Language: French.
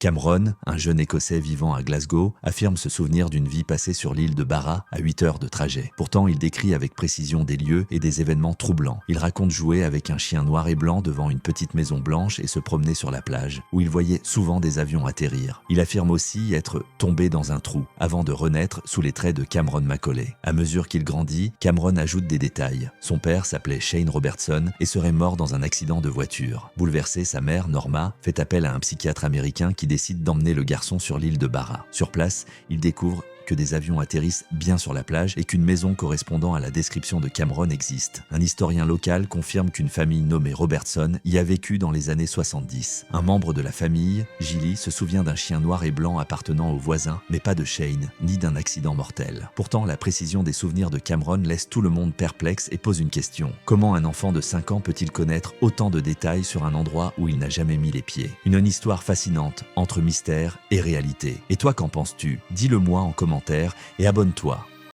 Cameron, un jeune Écossais vivant à Glasgow, affirme se souvenir d'une vie passée sur l'île de Barra à 8 heures de trajet. Pourtant, il décrit avec précision des lieux et des événements troublants. Il raconte jouer avec un chien noir et blanc devant une petite maison blanche et se promener sur la plage, où il voyait souvent des avions atterrir. Il affirme aussi être tombé dans un trou, avant de renaître sous les traits de Cameron Macaulay. À mesure qu'il grandit, Cameron ajoute des détails. Son père s'appelait Shane Robertson et serait mort dans un accident de voiture. Bouleversée, sa mère, Norma, fait appel à un psychiatre américain qui décide d'emmener le garçon sur l'île de Barra. Sur place, il découvre que des avions atterrissent bien sur la plage et qu'une maison correspondant à la description de Cameron existe. Un historien local confirme qu'une famille nommée Robertson y a vécu dans les années 70. Un membre de la famille, Gilly, se souvient d'un chien noir et blanc appartenant au voisin, mais pas de Shane, ni d'un accident mortel. Pourtant, la précision des souvenirs de Cameron laisse tout le monde perplexe et pose une question. Comment un enfant de 5 ans peut-il connaître autant de détails sur un endroit où il n'a jamais mis les pieds? Une histoire fascinante, entre mystère et réalité. Et toi, qu'en penses-tu? Dis-le moi en commentaire et abonne-toi.